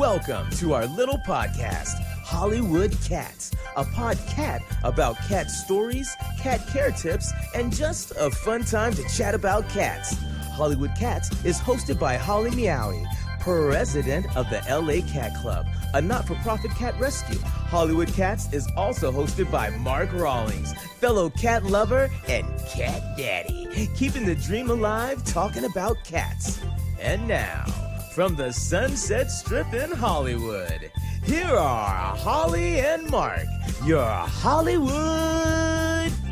Welcome to our little podcast, Hollywood Cats, a podcat about cat stories, cat care tips, and just a fun time to chat about cats. Hollywood Cats is hosted by Holly Meowie, president of the LA Cat Club, a not-for-profit cat rescue. Hollywood Cats is also hosted by Mark Rawlings, fellow cat lover and cat daddy, keeping the dream alive, talking about cats. And now, from the Sunset Strip in Hollywood, here are Holly and Mark, your Hollywood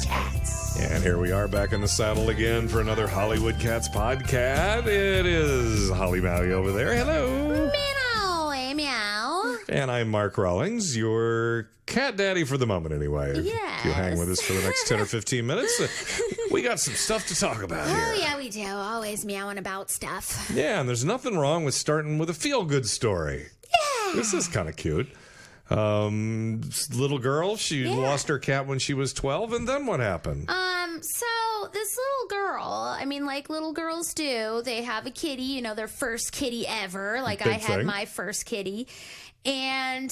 Cats. And here we are back in the saddle again for another Hollywood Cats podcast. It is Holly Maui over there. Hello. Meow, meow. And I'm Mark Rawlings, your cat daddy for the moment anyway. Yes. If you hang with us for the next 10 or 15 minutes, we got some stuff to talk about here. Oh, yeah, we do. Always meowing about stuff. Yeah, and there's nothing wrong with starting with a feel-good story. Yeah. This is kind of cute. Little girl, she lost her cat when she was 12, and then what happened? So this little girl, I mean, like little girls do, they have a kitty, you know, their first kitty ever. Like Big I had thing. my first kitty. And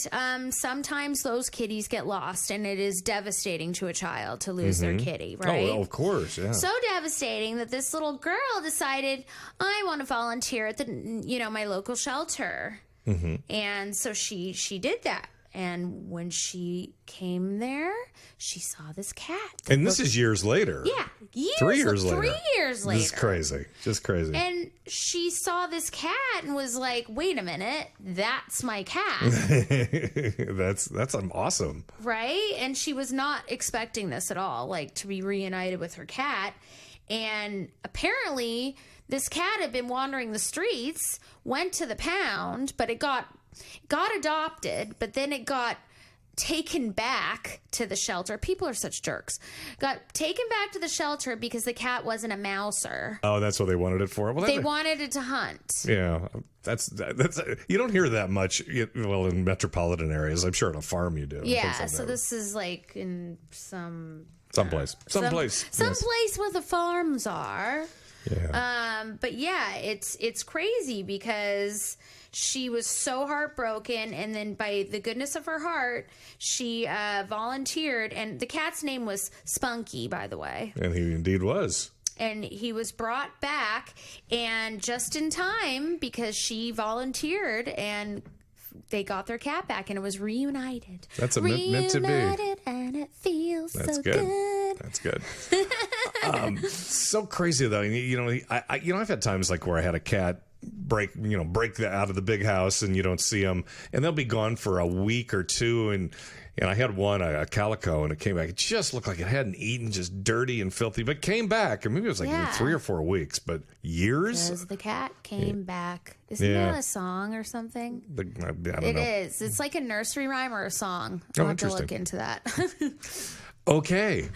sometimes those kitties get lost, and it is devastating to a child to lose their kitty, right? Oh, well, of course, yeah. So devastating that this little girl decided, I want to volunteer at the, my local shelter. And so she did that. And when she came there, she saw this cat. And this is years later. Yeah. 3 years later. 3 years later. This is crazy. Just crazy. And she saw this cat and was like, wait a minute, that's my cat. That's awesome. Right? And she was not expecting this at all, like to be reunited with her cat. And apparently this cat had been wandering the streets, went to the pound, but it got adopted, but then it got taken back to the shelter. People are such jerks. Got taken back to the shelter because the cat wasn't a mouser. Oh, that's what they wanted it for? Well, They wanted it to hunt. Yeah, that's you don't hear that much, well, in metropolitan areas. I'm sure on a farm you do. Yeah, Things like so that. this is like in Someplace. Someplace where the farms are. Yeah. But yeah, it's crazy because she was so heartbroken, and then by the goodness of her heart, she volunteered, and the cat's name was Spunky, by the way. And he indeed was. And he was brought back, and just in time because she volunteered, and they got their cat back, and it was reunited. That's meant to be. Reunited, and it feels That's so good. That's good. So crazy though. I've had times like where I had a cat break out of the big house, and you don't see them, and they'll be gone for a week or two, and I had one, a calico, and it came back. It just looked like it hadn't eaten, just dirty and filthy, but came back. And maybe it was like 3 or 4 weeks, but years. Because the cat came back. Isn't that a song or something? I don't know. It is. It's like a nursery rhyme or a song. I'll have to look into that. Okay.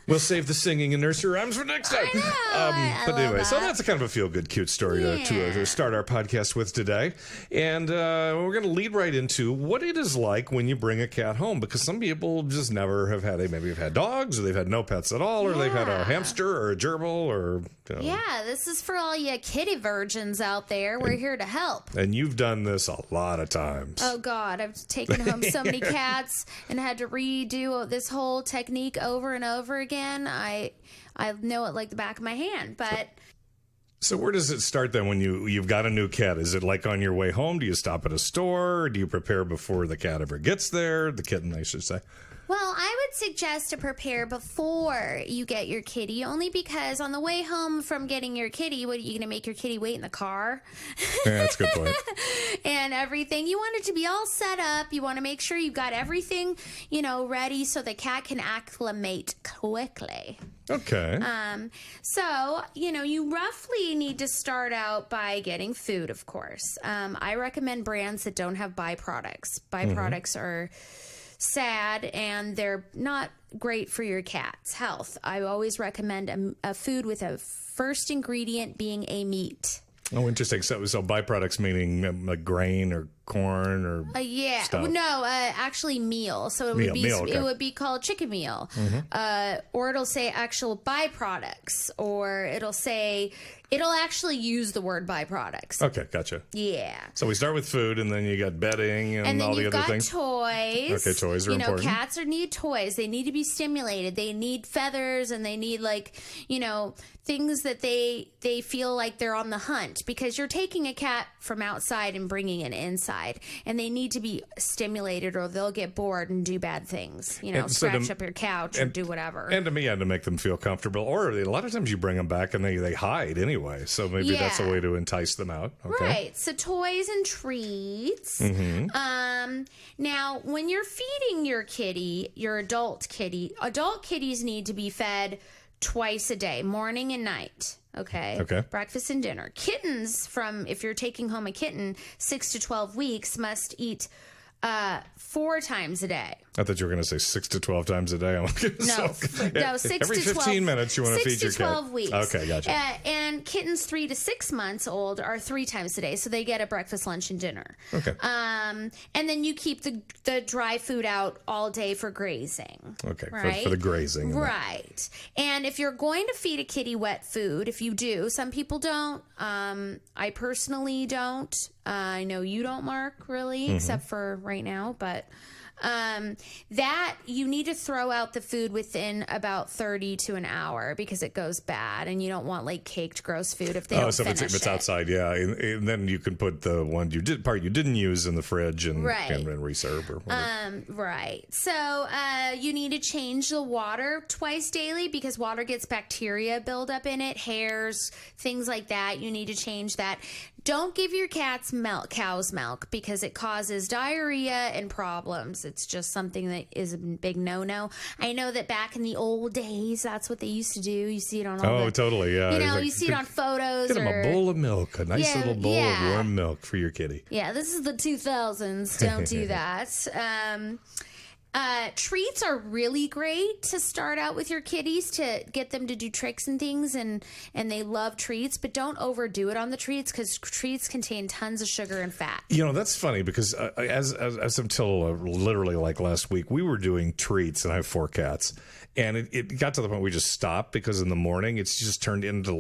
We'll save the singing and nursery rhymes for next time. I but love anyway, so that. that's a kind of a feel-good, cute story to start our podcast with today. And we're going to lead right into what it is like when you bring a cat home, because some people just never have had, maybe have had dogs, or they've had no pets at all, or they've had a hamster or a gerbil, or... Yeah, this is for all you kitty virgins out there. We're here to help. And you've done this a lot of times. Oh, God. I've taken home so many cats and had to redo this whole technique over and over again. I know it like the back of my hand, but... So where does it start then when you've got a new cat? Is it like on your way home? Do you stop at a store? Or do you prepare before the cat ever gets there? The kitten, I should say. Well, I would suggest to prepare before you get your kitty, only because on the way home from getting your kitty, what are you going to make your kitty wait in the car? Yeah, that's a good point. And everything. You want it to be all set up. You want to make sure you've got everything, ready so the cat can acclimate quickly. Okay. So, you roughly need to start out by getting food, of course. I recommend brands that don't have byproducts. Byproducts are sad, and they're not great for your cat's health. I always recommend a food with a first ingredient being a meat. Oh, interesting. So byproducts meaning like grain or corn or yeah. stuff? No, actually meal. So it Meal, would be meal, okay. it would be called chicken meal. Or it'll say actual byproducts, or it'll actually use the word byproducts. Okay, gotcha. Yeah. So we start with food, and then you got bedding and And then all the you've other got things. toys. Okay, toys are important. Cats need toys. They need to be stimulated. They need feathers, and they need things that they feel like they're on the hunt, because you're taking a cat from outside and bringing it inside, and they need to be stimulated or they'll get bored and do bad things. And so Scratch up your couch or do whatever. And to me, to make them feel comfortable. Or a lot of times you bring them back and they hide anyway. So maybe that's a way to entice them out. Okay. Right. So toys and treats. Now, when you're feeding your kitty, your adult kitties need to be fed twice a day, morning and night. Okay. Breakfast and dinner. Kittens, if you're taking home a kitten, 6 to 12 weeks, must eat 4 times a day. I thought you were going to say 6 to 12 times a day. No, 6 every to 12. 15 minutes you want to feed your 6 to cat. 12 weeks. Okay, gotcha. And kittens 3 to 6 months old are 3 times a day, so they get a breakfast, lunch, and dinner. Okay. And then you keep the dry food out all day for grazing. Okay, right? for the grazing. Right. And if you're going to feed a kitty wet food, if you do, some people don't. I personally don't. I know you don't, Mark, really, except for right now, but that you need to throw out the food within about 30 to an hour, because it goes bad, and you don't want caked gross food if they don't so finish if it's outside, yeah, and then you can put the one you didn't use in the fridge and reserve or whatever. Right. So you need to change the water twice daily, because water gets bacteria buildup in it, hairs, things like that. You need to change that. Don't give your cats cow's milk, because it causes diarrhea and problems. It's just something that is a big no-no. I know that back in the old days, that's what they used to do. You see it on all totally, yeah. You see it on photos. Get them a bowl of milk, a nice little bowl of warm milk for your kitty. Yeah, this is the 2000s. Don't do that. Treats are really great to start out with your kitties, to get them to do tricks and things, and they love treats, but don't overdo it on the treats, because treats contain tons of sugar and fat. That's funny, because as until literally last week, we were doing treats, and I have 4 cats. And it got to the point we just stopped, because in the morning it's just turned into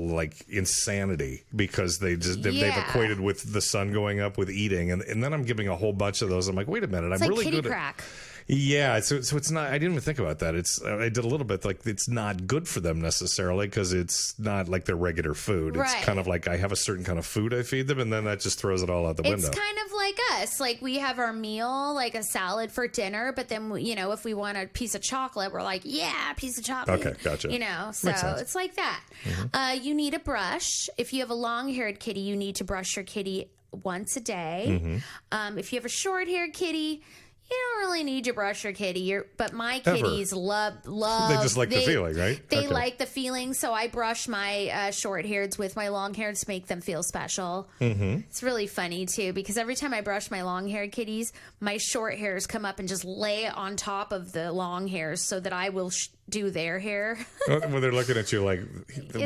insanity, because they've equated with the sun going up with eating, and then I'm giving a whole bunch of those. I'm like, wait a minute, It's I'm like really kitty good crack. Yeah, so it's not. I didn't even think about that. I did a little bit it's not good for them necessarily, because it's not like their regular food. It's kind of like I have a certain kind of food I feed them, and then that just throws it all out the window. It's kind of like us. We have our meal, like a salad for dinner, but then if we want a piece of chocolate, we're like, yeah, a piece of chocolate. Okay, gotcha. So it's like that. You need a brush. If you have a long-haired kitty, you need to brush your kitty once a day. If you have a short-haired kitty, you don't really need to brush your kitty. But my kitties love. They just like the feeling, right? They like the feeling, so I brush my short-haireds with my long-haireds to make them feel special. It's really funny, too, because every time I brush my long-haired kitties, my short hairs come up and just lay on top of the long hairs, so that I will do their hair. When they're looking at you like,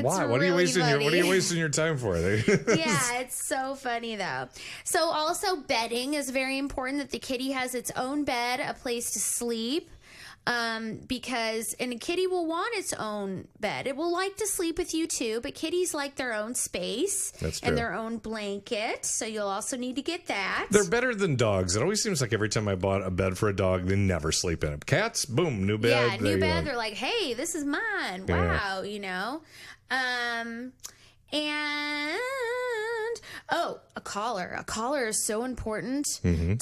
why? What are you wasting your time for? Yeah, it's so funny though. So also bedding is very important, that the kitty has its own bed, a place to sleep. Because a kitty will want its own bed. It will like to sleep with you too, but kitties like their own space. That's true. And their own blanket. So you'll also need to get that. They're better than dogs. It always seems like every time I bought a bed for a dog, they never sleep in it. Cats, boom, new bed. Yeah, new bed. They're like, hey, this is mine. Wow, And a collar. A collar is so important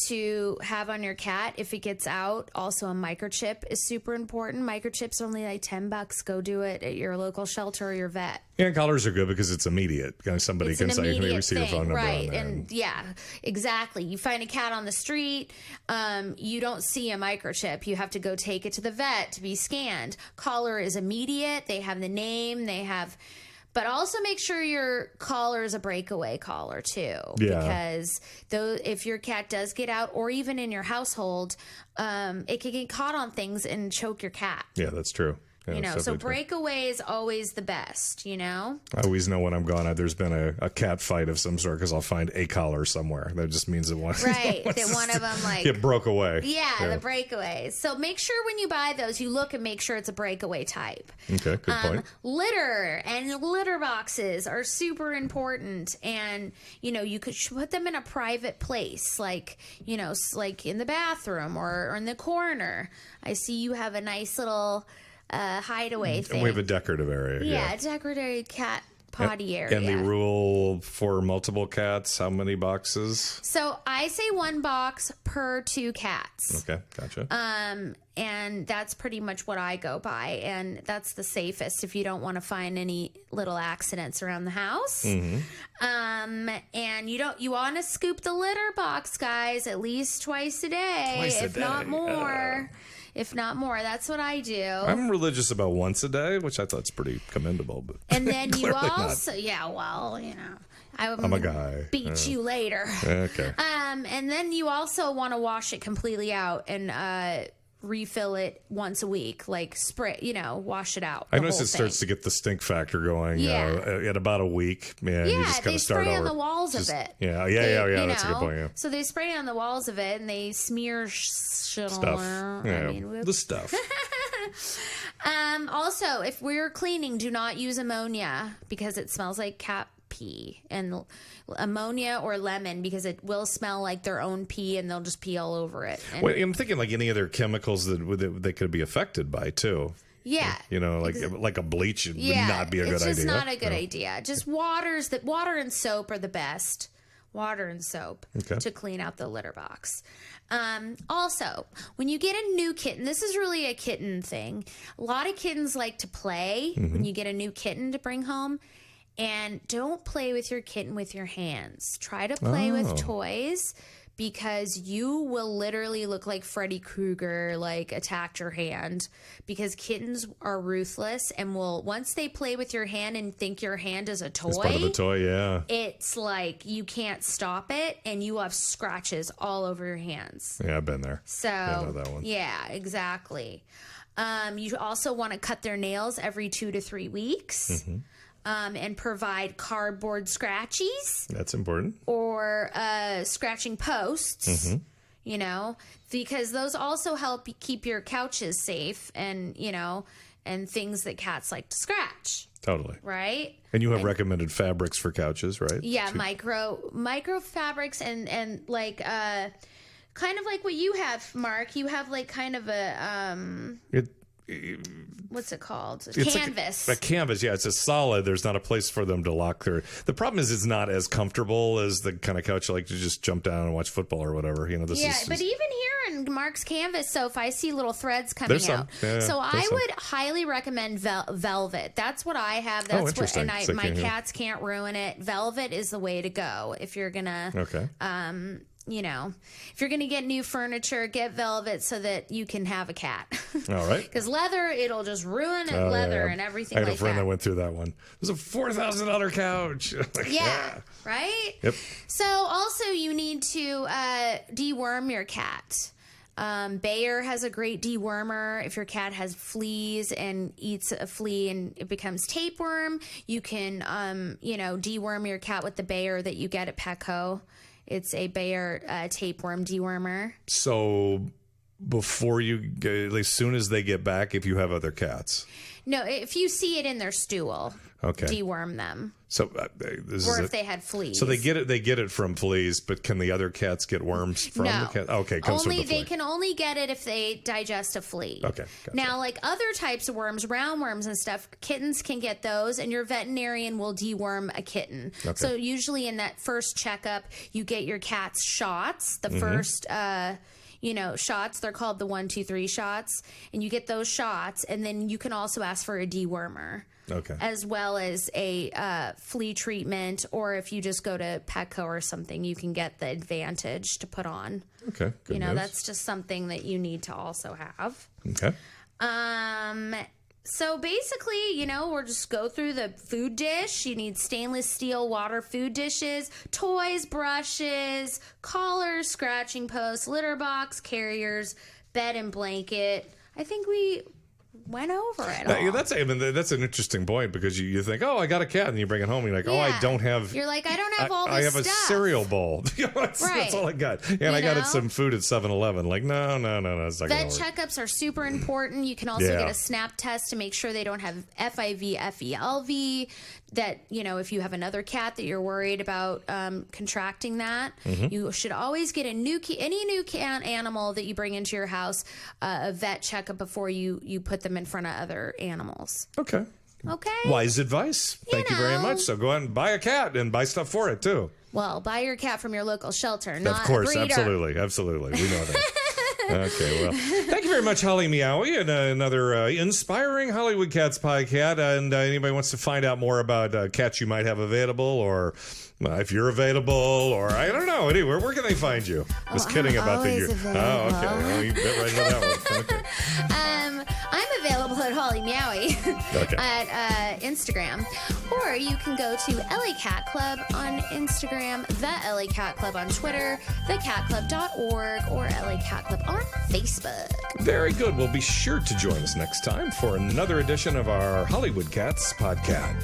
to have on your cat if it gets out. Also, a microchip is super important. Microchips are only like $10. Go do it at your local shelter or your vet. Yeah, collars are good because it's immediate. Somebody can say, "Let me see your phone number." Right, on there. and yeah, exactly. You find a cat on the street, you don't see a microchip. You have to go take it to the vet to be scanned. Collar is immediate. They have the name. But also make sure your collar is a breakaway collar too, because if your cat does get out, or even in your household, it can get caught on things and choke your cat. Yeah, that's true. Yeah, so breakaway is always the best, I always know when I'm gone, there's been a cat fight of some sort because I'll find a collar somewhere. That just means that one, right, that one of them it broke away. Yeah, the breakaways. So make sure when you buy those, you look and make sure it's a breakaway type. Okay, good point. Litter and litter boxes are super important, and you could put them in a private place, like like in the bathroom or in the corner. I see you have a nice little hideaway thing. And we have a decorative area. Yeah, a decorative cat potty area. And the rule for multiple cats, how many boxes? So I say 1 box per 2 cats. Okay, gotcha. And that's pretty much what I go by, and that's the safest if you don't want to find any little accidents around the house. And you want to scoop the litter box, guys, at least twice a day, if not more. If not more, that's what I do. I'm religious about once a day, which I thought's pretty commendable. But and then you also, I'm a guy. Beat you later. Okay. And then you also want to wash it completely out and refill it once a week, like spray, wash it out. I notice it starts to get the stink factor going at about a week. Man, you just kind of start spray over. on the walls of it. Yeah, that's a good point. Yeah. So they spray on the walls of it and they smear Stuff. The stuff. Also, if we're cleaning, do not use ammonia because it smells like cat pee, and ammonia or lemon because it will smell like their own pee and they'll just pee all over it. Well, I'm thinking like any other chemicals that they could be affected by too. Yeah. Like a bleach would not be a good idea. It's just not a good idea. Just water and soap are the best. Water and soap to clean out the litter box. Also, when you get a new kitten, this is really a kitten thing. A lot of kittens like to play when you get a new kitten to bring home. And don't play with your kitten with your hands. Try to play with toys because you will literally look like Freddy Krueger, like attacked your hand, because kittens are ruthless and will, once they play with your hand and think your hand is a toy. It's part of the toy, yeah. It's like you can't stop it and you have scratches all over your hands. Yeah, I've been there. So, I know that one. Yeah, exactly. You also want to cut their nails every 2 to 3 weeks. And provide cardboard scratchies. That's important. Or scratching posts, because those also help keep your couches safe and things that cats like to scratch. Totally. Right? And you have recommended fabrics for couches, right? Yeah, micro fabrics and like kind of like what you have, Mark. You have like kind of a what's it called? Canvas. A canvas, yeah. It's a solid. There's not a place for them to lock their... The problem is it's not as comfortable as the kind of couch you like to just jump down and watch football or whatever. But even here in Mark's canvas sofa, I see little threads coming out. So I would highly recommend velvet. That's what I have. That's what, and my cats can't ruin it. Velvet is the way to go if you're gonna... Okay. If you're going to get new furniture, get velvet so that you can have a cat. All right. Because leather, it'll just ruin it, and everything like that. I had a friend that went through that one. It was a $4,000 couch. Right? Yep. So also you need to deworm your cat. Bayer has a great dewormer. If your cat has fleas and eats a flea and it becomes tapeworm, you can, deworm your cat with the Bayer that you get at Petco. It's a Bayer tapeworm dewormer. So before as soon as they get back, if you have other cats? No, if you see it in their stool, deworm them. So, if they had fleas. So they get it from fleas, but can the other cats get worms from the cat? Okay, comes from the flea. They can only get it if they digest a flea. Okay, gotcha. Now, like other types of worms, roundworms and stuff, kittens can get those, and your veterinarian will deworm a kitten. Okay. So usually in that first checkup, you get your cat's shots. The first shots, they're called the 1, 2, 3 shots, and you get those shots, and then you can also ask for a dewormer. Okay. As well as a flea treatment, or if you just go to Petco or something, you can get the Advantage to put on. Okay. Good news. That's just something that you need to also have. Okay. So basically, we'll just go through the food dish. You need stainless steel water food dishes, toys, brushes, collars, scratching posts, litter box, carriers, bed and blanket. I think we went over it Yeah, all. that's an interesting point because you think, oh, I got a cat, and you bring it home, and you're like, oh, I don't have. You're like, I don't have all this I have stuff. a cereal bowl. That's all I got. And I got it some food at 7-Eleven. Like, no. It's not Vet gonna work. checkups are super important. You can also get a snap test to make sure they don't have FIV, FELV. That, if you have another cat that you're worried about contracting that, you should always get any new cat animal that you bring into your house a vet checkup before you put them in front of other animals. Okay. Okay. Wise advice. Thank you very much. So go out and buy a cat and buy stuff for it too. Well, buy your cat from your local shelter, not Of course, a breeder. absolutely. We know that. Okay, well, thank you very much, Holly Meowie, and another inspiring Hollywood Cats podcast. And anybody wants to find out more about cats you might have available, or if you're available, or I don't know, anywhere, where can they find you? Just kidding about the year. Oh, okay. Well, you bit right into that one. Okay. I'm available at Holly Meowie at Instagram, or you can go to LA Cat Club on Instagram, the LA Cat Club on Twitter, thecatclub.org, or LA Cat Club on Facebook. Very good. Well, be sure to join us next time for another edition of our Hollywood Cats podcast.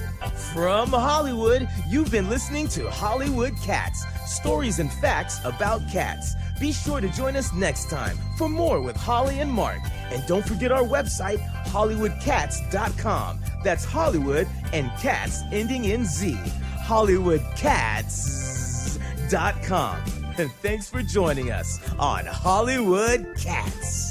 From Hollywood, you've been listening to Hollywood Cats, stories and facts about cats. Be sure to join us next time for more with Holly and Mark. And don't forget our website, HollywoodCats.com. That's Hollywood and cats ending in Z. HollywoodCats.com. And thanks for joining us on Hollywood Cats.